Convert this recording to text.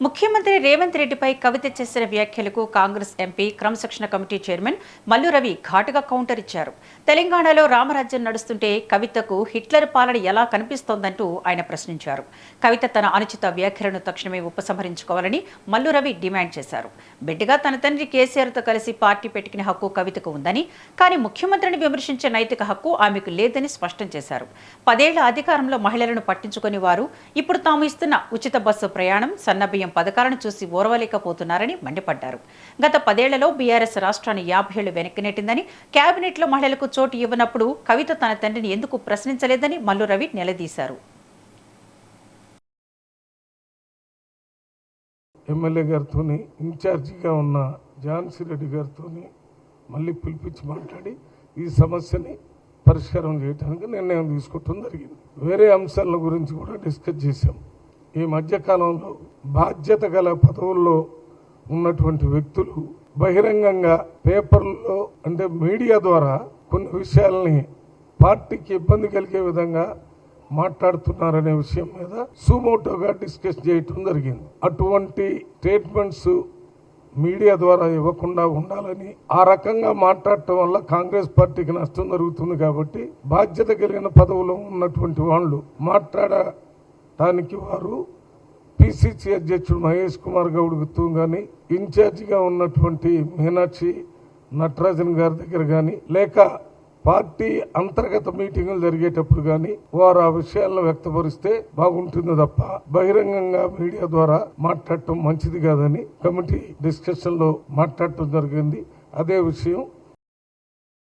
ముఖ్యమంత్రి రేవంత్ రెడ్డిపై కవిత చేసిన వ్యాఖ్యలకు కాంగ్రెస్ ఎంపీ క్రమశిక్షణ కమిటీ చైర్మన్ మల్లు రవి ఘాటుగా కౌంటర్ ఇచ్చారు. తెలంగాణలో రామరాజ్యం నడుస్తుంటే కవితకు హిట్లర్ పాలన ఎలా కనిపిస్తోందంటూ ఆయన ప్రశ్నించారు. కవిత తన అనుచిత వ్యాఖ్యలను తక్షణమే ఉపసంహరించుకోవాలని మల్లు రవి డిమాండ్ చేశారు. బిడ్డగా తన తండ్రి కేసీఆర్తో కలిసి పార్టీ పెట్టుకునే హక్కు కవితకు ఉందని, కానీ ముఖ్యమంత్రిని విమర్శించే నైతిక హక్కు ఆమెకు లేదని స్పష్టం చేశారు. 10 ఏళ్ల అధికారంలో మహిళలను పట్టించుకుని వారు ఇప్పుడు తాము ఇస్తున్న ఉచిత బస్సు ప్రయాణం, సన్నబియ్యం పథకాలను చూసి ఓర్వలేకపోతున్నారని మండిపడ్డారు. గత 10 ఏళ్లలో బీఆర్ఎస్ రాష్ట్రాన్ని 50 ఏళ్లు వెనక్కి నెట్టిందని, కేబినెట్లో మహిళలకు చోటు ఇవ్వనప్పుడు కవిత తన తండ్రిని ఎందుకు ప్రశ్నించలేదని మల్లు రవి నిలదీశారు. ఎమ్మెల్యే గారితో ఇన్ఛార్జిగా ఉన్న ఝాన్సీ రెడ్డి గారితో మళ్ళీ పిలిపించి మాట్లాడి ఈ సమస్యని పరిష్కారం చేయడానికి నిర్ణయం తీసుకోవటం జరిగింది. వేరే అంశాల గురించి కూడా డిస్కస్ చేశాం. ఈ మధ్యకాలంలో బాధ్యత గల పదవుల్లో ఉన్నటువంటి వ్యక్తులు బహిరంగంగా పేపర్లో అంటే మీడియా ద్వారా కొన్ని విషయాల్ని పార్టీకి ఇబ్బంది కలిగే విధంగా మాట్లాడుతున్నారనే విషయం మీద సుమోటోగా డిస్కస్ చేయటం జరిగింది. అటువంటి స్టేట్మెంట్స్ మీడియా ద్వారా ఇవ్వకుండా ఉండాలని, ఆ రకంగా మాట్లాడటం వల్ల కాంగ్రెస్ పార్టీకి నష్టం జరుగుతుంది. కాబట్టి బాధ్యత కలిగిన పదవులో ఉన్నటువంటి వాళ్ళు మాట్లాడటానికి వారు పిసిసి అధ్యక్షుడు మహేష్ కుమార్ గౌడ్తో కానీ, ఇన్ఛార్జిగా ఉన్నటువంటి మీనాక్షి నటరాజన్ గారి దగ్గర కానీ, లేక పార్టీ అంతర్గత మీటింగులు జరిగేటప్పుడు కానీ వారు ఆ విషయాలను వ్యక్తపరిస్తే బాగుంటుంది తప్ప బహిరంగంగా మీడియా ద్వారా మాట్లాడటం మంచిది కాదని కమిటీ డిస్కషన్ లో మాట్లాడటం జరిగింది. అదే విషయం